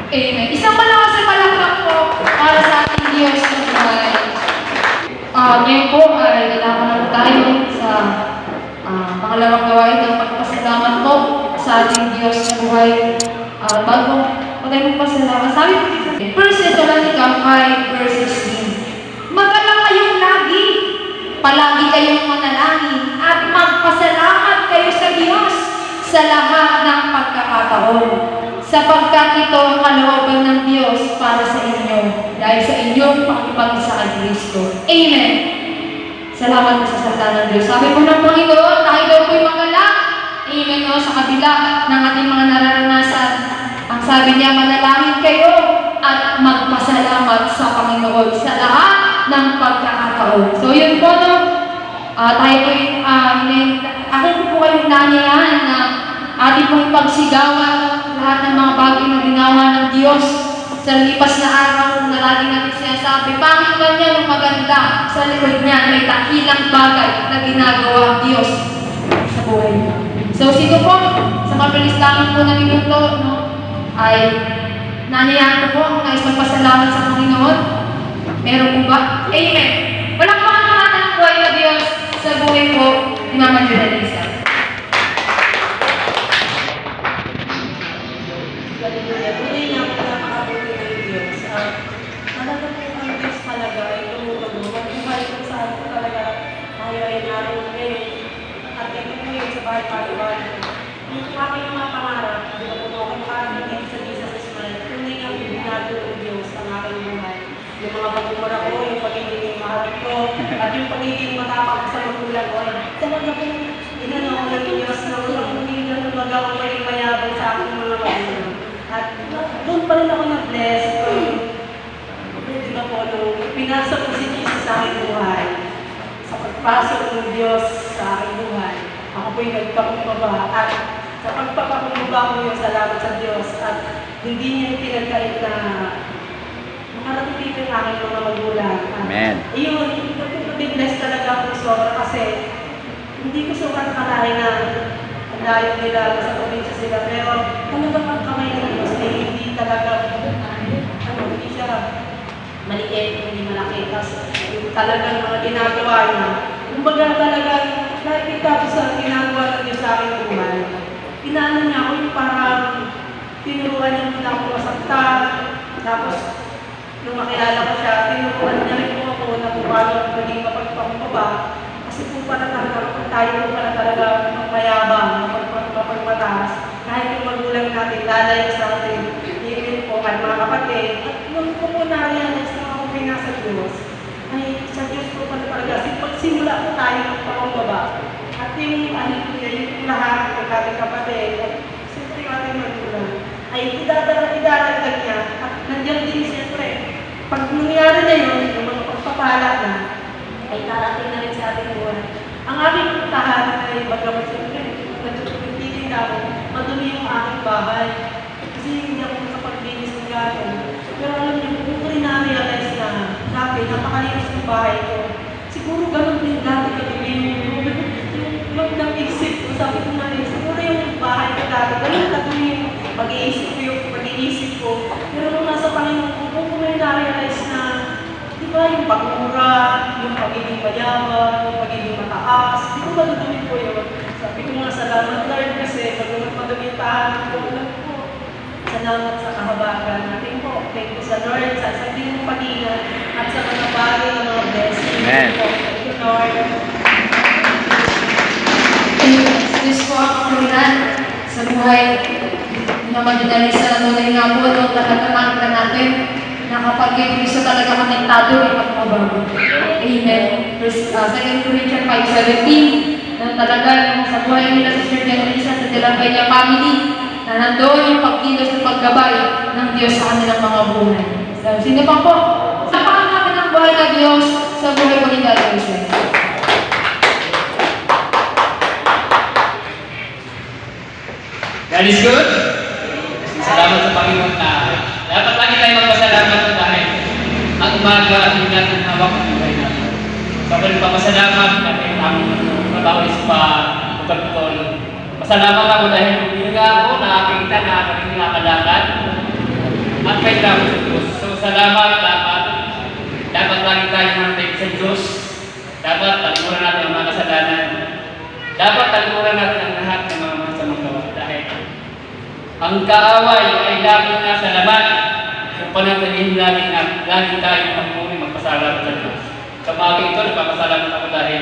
Amen. Isang malakas na palakpak po para sa ating Diyos na buhay. Ngayon po ay kailangan na po tayo sa pangalawang gawain ng pagpasalamat po sa ating Diyos na buhay. Bago tayo magpasalamat, sabi po dito, 1 Thessalonica 5 verse 16, mag-alala kayong lagi, palagi kayong manalangin, at magpasalamat kayo sa Diyos sa lahat ng pagkakataon, sapagkat ito ang kalooban ng Diyos para sa inyo, dahil sa inyong pakipag-isa kay Kristo. Amen. Salamat sa salita ng Diyos. Sabi po ng Panginoon, tayo daw po'y magalak. Amen. No? Sa kabila ng ating mga nararanasan, ang sabi niya, manalangin kayo at magpasalamat sa Panginoon sa lahat ng pagkakataon. So yun po, no? Tayo po'y, akin po kayong nanyayahan na ating pong pagsigawan lahat ng mga bagay na ginawa ng Diyos sa lipas na araw na lagi natin sinasabi, pakinggan niya ng maganda sa likod niya, may dakilang bagay na ginagawa ang Diyos sa buhay niya. So, sino po, sa mabilis lamang po na minuto, no, ay nanayaan ko po kung nais magpasalamat sa Panginoon. Meron po ba? Amen. Walang pangalan ng buhay na Diyos sa buhay po ni Mama Judelisa. Yung aking mga pangarap, di ba po ako makakagigit sa Jesus Smile, tunay nga binado ng Diyos ang aking buhay. Yung mga pagmumura ko, yung pagiging mahal ko, at yung pagiging matapang sa magulang ko, talaga po, inano ko ng Diyos na walang pagiging magawa ko yung mayabang sa aking mga magulang. At doon pa rin ako na-bless, di ba po, nung pinasok ko si Jesus sa aking buhay, sa pagpasok ng Diyos sa aking buhay, ako po'y nagpakumbaba at sa pagpapakumbaba ko yung salamat sa Diyos at hindi niya pinagkait na makarating dito yung aking mga magulang. Amen. Iyon, bless talaga ako sobra kasi hindi ko sobrang kalahin na ang layo nila sa probinsya sila pero talagang ang kamay ng Diyos ay hindi talaga hindi siya maliit, hindi malaki. Tapos talagang mga ginagawa niya. Kumbaga talagang nakikita ko sa ginagawa ng Diyos sa aking buhay. Inaano niya ako yung parang tinuruan niya muna ako masaktan. Tapos, nung makilala ko siya, tinuruan niya rin po ako na kung paano maging mapagpakumbaba. Kasi po pala talaga, kung tayo po pala talaga magmayabang, mapagmataas. Kahit yung magulang natin, lalay sa atin, even po kahit mga kapatid. At nung ko po na-realize na ako pinasa Diyos, ay sa Diyos po pala talaga. Pagsimula po tayo magpakumbaba. At yung yung lahat ng ating kapatid, at siyempre yung ating magulang, ay idaragdag niya. At nandiyan din siyempre, pag nangyari na yun, yung mga pagpapala na, ay darating na rin sa ating buhay. Ang aking puntahan ay bagamat siyempre, nagtitinda ako, madumi yung aking bahay. Kasi hindi ako nakapaglinis ng gano'n. Pero alam niyo, kung ko rin na-realize na dati, napakalinis ng bahay ko. Siguro ganun din dati kadumi yung nag-isip ko, sabi ko na rin, siguro yung bahay ko dati, ganun kadumi yung pag-iisip ko. Pero nung nasa Panginoon ko, kung ko may na-realize na, di ba yung pagmura, yung pagiging mayaman, yung pagiging mataas, di ko malutumin ko yun. Sabi ko nga, salamat Lord kasi pag madumi yung tahanan ko, alam ko, salamat sa kahabagan natin po. Thank you sa Lord, sa sabihin ng paghingan, at sa mga bagay ng mga blessings. Amen. Thank you, Lord. Diyos po ang kamulian sa buhay ni Mama Judelisa na tunay nga po, no, talaga makita natin na kapag kay Kristo talaga konektado, ay pagpabago. Amen. 2 Corinthians 5:17 na talaga yung sa buhay nila sa Sir Judelisa, sa Delambella family, na nandoon yung pagkilos at paggabay ng Diyos sa kanilang mga buhay. So, sino pa po? Sa pangalan ng buhay ng Diyos sa buhay ko ni Judelisa. God is good. Salamat sa Panginoon na dapat lagi tayo magpasalamat dahil ang umaga hindi natin hawak ang buhay natin. So, nagpapasalamat dahil ang aming trabaho is pa-pagkakol. Pasalamat ako dahil hindi nga ako nakakita na aking nakakalakad. magpasalamat, dapat lagi tayo manatili sa Diyos. Dapat talikuran natin ang mga kasalanan. Dapat talikuran natin ang lahat ng mga masamang gawa. Dahil ang kaaway ay lagi nasa laman kung panatilihin natin na lagi tayong magmuri magpasalamat sa Diyos. Sa mga ito, nagpapasalamat ako dahil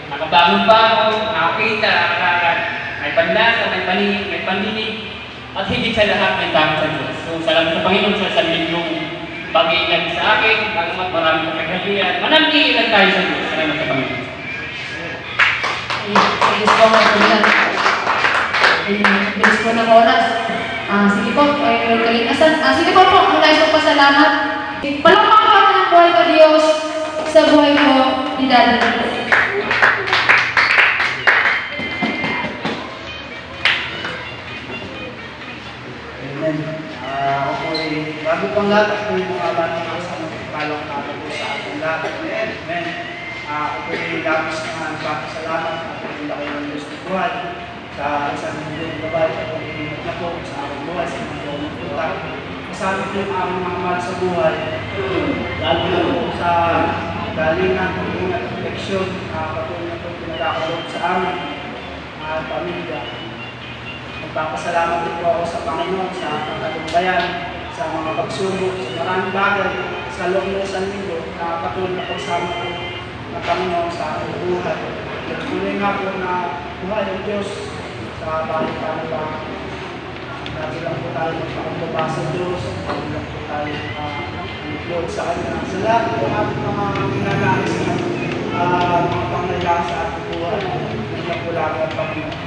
nakabangon pa ako, nakakita, nakakaran. May panlasa, may paningin, may pandinig, at higit sa lahat may takot sa Diyos. So, salamat sa Panginoon sa yung pag-iingat sa akin, bagamat maraming kapagalian. Manamtiin lang tayo sa Diyos. Salamat sa Panginoon. Bilis po mga kulihan. Bilis po ng oras. Sige po, kalinasan. Sige po, ang nais po pasalamat. Palakpakan po ng buhay ka Diyos sa buhay ko ni Daddy. Amen. Ako po bago pang lahat, ako yung mga batang sa magpapalong natin po sa ating lahat. Amen. Ako po yung labis na nagpapasalamat at yung laki ng Diyos ng buhay sa isang milyon babae at ang pinag na po sa aking buhay sa mga buong puta. Kasama po yung aming mga mahal sa buhay, lalo na po sa galingan, pag-ingat at proteksyon, patuloy na po pinagkakaloob sa amin, pamilya. Nagpapasalamat din po ako sa Panginoon sa pagkalubayan, sa mga pagsubok, sa maraming bagay, sa loob ng isang linggo na patuloy na pagsama ko ng Panginoon sa aking buhay. Tuloy nga po na buhay ng Diyos sa bahay paano ba. Lagi lang po tayo magpakumbaba sa Diyos, lagi lang po tayo mag-upload sa Kanya. Sa lahat po ating mga ginagais na mga pangailangan sa ating buhay, hindi na po lagi ang Panginoon.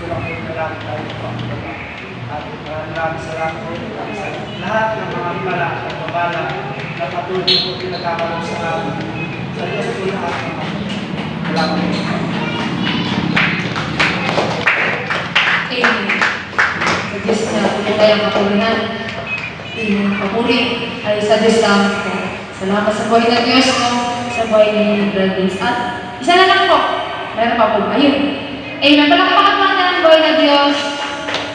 Gusto lang po na lagi tayo magpakumbaba. At maraming salamat po sa lahat ng mga himala at babala na patuloy po pinagkakaroon sa amin. Sa Diyos po lahat ng mga salamat po. Amen. Sa Diyos na pinagay ang kapulihan. Papuri ay sa Diyos lamang po. Salamat sa buhay ng Diyos mo, sa buhay ni Brandis. At isa na lang po, meron pa po. Ayun. Amen. Palakpakan po na ang buhay ng Diyos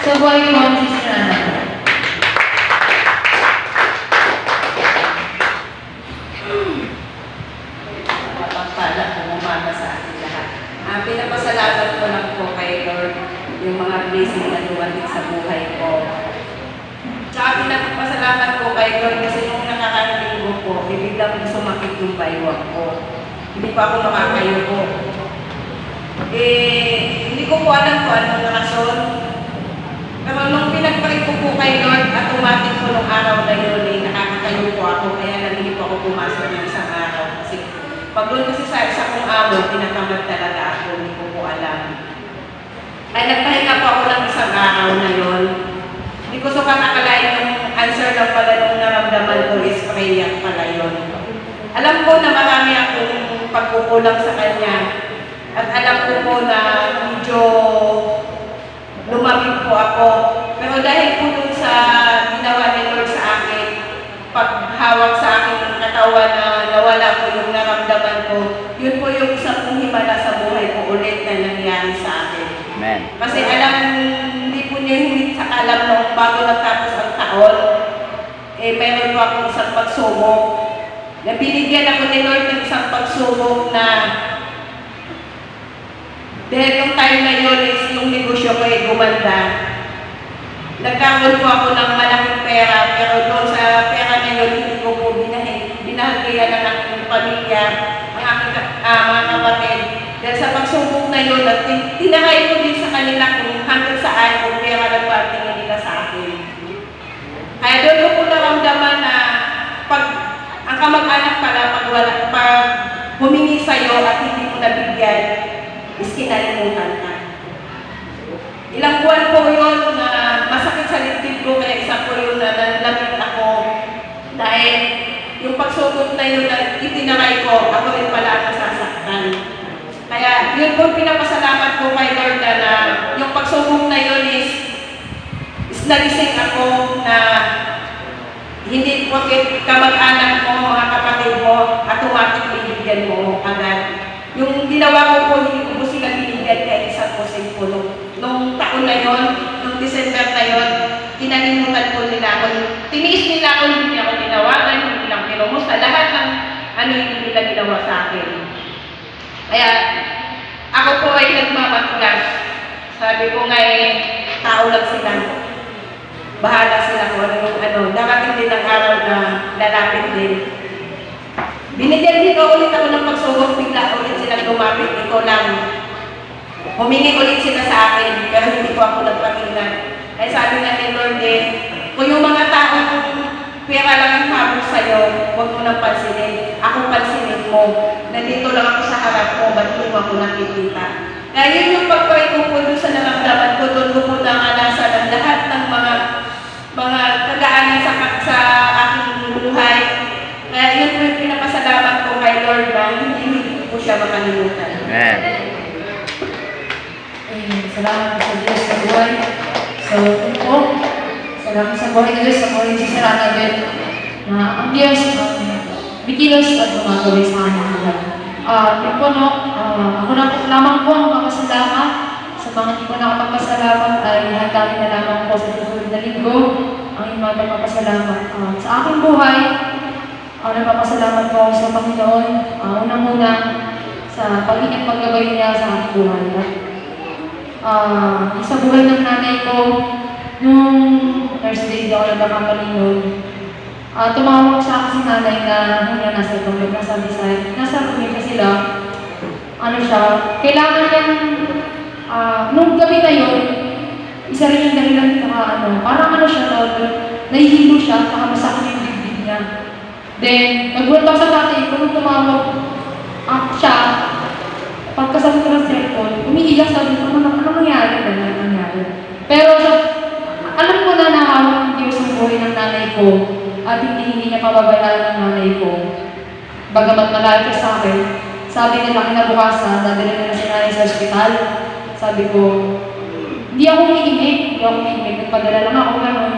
sa buhay ko, Sister Ana. Mapagpala kung umaga sa ating lahat. Pinapasalamat ko lang po kay Lord yung mga blessing na dumating sa buhay ko. Tsaka pinapasalamat ko kay Lord kasi nung nakakarating ko, biglang sumakit yung baywang ko. Hindi pa ako makakayuko. Hindi ko po alam kung anong rason. Pero nung pinagpalit ko po kay Lord, automatic po nung araw na yun, nakakatayo po ako, kaya nalihip ako pumasok ng isang araw. Kasi pag doon kasi sa isa kong araw, tinatamad talaga ako, hindi ko po alam. Ay nagpahinga po ako ng isang araw na yun. Hindi ko so kakakalain yung answer lang pala nung naramdaman ko is prayer pala yun. Alam ko na marami akong pagkukulang sa Kanya. At alam ko po na medyo lumamig po ako. Pero dahil po dun sa ginawa ni Lord sa akin, paghawak sa akin ng katawan na nawala po yung naramdaman ko, yun po yung isang kong himala sa buhay ko ulit na nangyari sa akin. Amen. Kasi hindi po niya himit sa alam nung bago nagtapos ang taon, meron po akong isang pagsubok. Binigyan ako ni Lord ng isang pagsubok na dahil yung time na yun is yung negosyo ko ay gumanda. Nagkaroon po ako ng malaking pera, pero doon sa pera na yun, hindi ko po binahagyan ng aking pamilya, ang aking mga kapatid. Dahil sa pagsubok na yun, at tinahay ko din sa kanila kung hanggang saan kung pera na ba tingin nila sa akin. Kaya doon ko po naramdaman na pag ang kamag-anak pala, pag humingi sa'yo at hindi mo nabigyan, is kinalimutan ka. Ilang buwan po yun na masakit sa dibdib ko, kaya isa po yun na nanlamig ako. Dahil yung pagsubok na yun na itinaray ko, ako rin pala ang nasasaktan. Kaya yun po pinapasalamat ko kay Lord na yung pagsubok na yun is nagising ako na hindi po kamag-anak mo, mga kapatid mo, automatic bibigyan mo agad. Yung ginawa ko po, hindi ko po sila binigyan kaya isang posing po nung taon na yon, nung December na yon, kinalimutan po nila ako. Tiniis nila ako, hindi ako tinawagan, hindi ano yung nila ginawa sa akin. Kaya ako po ay nagmamatigas. Sabi ko nga tao lang sila. Bahala sila kung ano. Darating din ang araw na lalapit din. Binigyan din ulit ako ng pagsubok, bigla ulit silang lumapit. Ito lang. Humingi ulit sila sa akin, pero hindi ko ako nagpakinggan. Kaya sabi nga ni Lord kung yung mga taong pera lang ang habol sa'yo, huwag mo nang pansinin. Ako pansinin mo. Nandito lang ako sa harap mo, ba't hindi mo ako nakikita? Kaya yun yung pagpray ko po doon sa naramdaman ko, doon ko po nangalasan ang lahat ng mga kagaanan sa aking buhay. Kaya yun po yung pinapasalamat ko kay Lord na hindi po siya makalimutan. Amen. Salamat sa Diyos sa buhay. So, po, salamat sa buhay ng Diyos, sa buhay ni Sister Annabel, na ang Diyos, bikilos at gumagawa sa aming buhay. Yun po, no, ako na po lamang po ang makasalamat. Sa mga hindi ko nakapagpasalamat ay hanggang na lamang po sa susunod na linggo ang inyong mga pagpapasalamat. Sa aking buhay, nagpapasalamat po ako sa Panginoon, unang-una sa pag-inyang paggabay niya sa aking buhay. Sa buhay ng nanay ko, nung Thursday, hindi ako nagkakamali noon, tumawag sa akin si nanay na hanggang nasa itong nasa Bisaya. Nasa Rumika sila, kailangan niyang, nung gabi na yun, isa rin yung dahilan parang nahihilo siya, masakit yung dibdib niya. Then, nagulat ako sa tatay ko, nung tumawag siya, pagkasagot ko ng cellphone, umiiyak sabi ko, ano nangyari? Pero alam ko na nakawag ng Diyos ang buhay ng nanay ko at hindi niya pababayaan ng nanay ko. Bagamat malayo ka sa akin, sabi nila kinabukasan, dadala nila si nanay sa ospital. Sabi ko, hindi ako umiimik, nagpadala lang ako gano'n.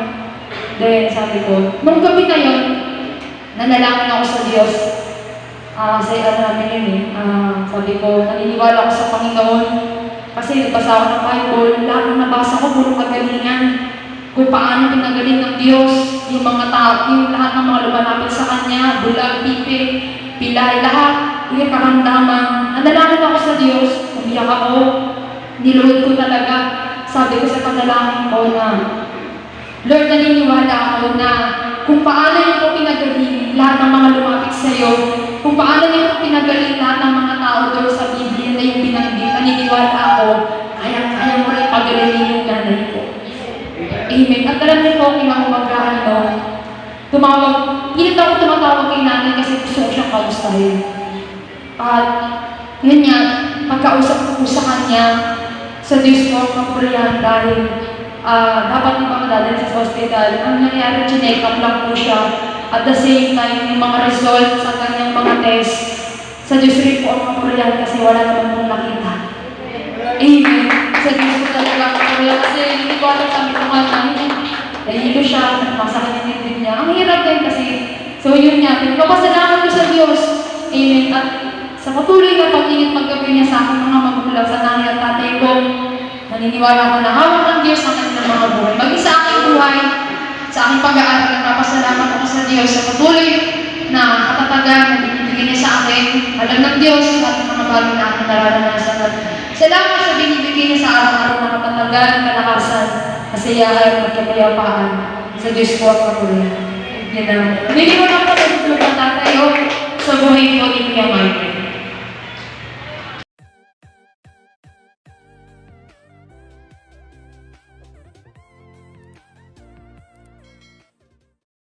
Then sabi ko, nung gabi na yun, nanalangin ako sa Diyos. Kasi namin yun sabi ko, naniniwala ako sa Panginoon. Kasi nagbasa ako ng Bible, lahat ng nabasa ko, puro kagalingan. Kung paano pinagaling ng Diyos, yung mga tao, yung lahat ng mga lumalapit sa Kanya, bulag, pipi, pilay, lahat, yung karamdaman. Nanalangin ako sa Diyos, umiyak ako, niluhod ko talaga. Sabi ko sa panalangin ko na, Lord, naniniwala ako na kung paano yung po pinagaling lahat ng mga lumapit sa iyo, kung paano niyo po pinagaling lahat ng mga tao doon sa Biblia na yung binanggit, naniniwala ako, kaya mo rin pagalingin yung nanay ko. Amen. At alam niyo po, kinakumagahan pilit ako tumatawag kay nanay kasi gusto ko siyang kamustahin. At yun nga, pagkausap ko sa kanya, sa Diyos ko, kapurihan dahil dapat di ba madalhin sa hospital. Ang nangyari, chinek up lang po siya. At the same time, yung mga result sa kanyang mga test, sa Diyos rin po ang kapurihan kasi wala naman pong nakita. Amen. Sa Diyos ko talaga kapurihan kasi hindi ko alam sabi ko nga namin. Nahilo siya, masakit yung dibdib niya. Ang hirap din kasi. So yun nga, pinagpapasalamat ko sa Diyos. Amen. At sa patuloy na pag-ingat maggabi niya sa aking mga magulang, sa nanay at tatay ko, naniniwala ko na hawak ng Diyos ang kanilang mga buhay. Maging sa aking buhay, sa aking pag-aaral, nagpapasalamat ako sa Diyos sa patuloy na katatagan na binibigay niya sa akin. Alam ng Diyos at mga bagay na aking nararanasan. Salamat sa binibigay niya sa araw-araw na katatagan, kalakasan, kasiyahan at kapayapaan. Sa Diyos ko at patuloy. Yan lang. Hindi ko lang pa sa tulog ng tatay sa buhay ko ni Kuya Mike.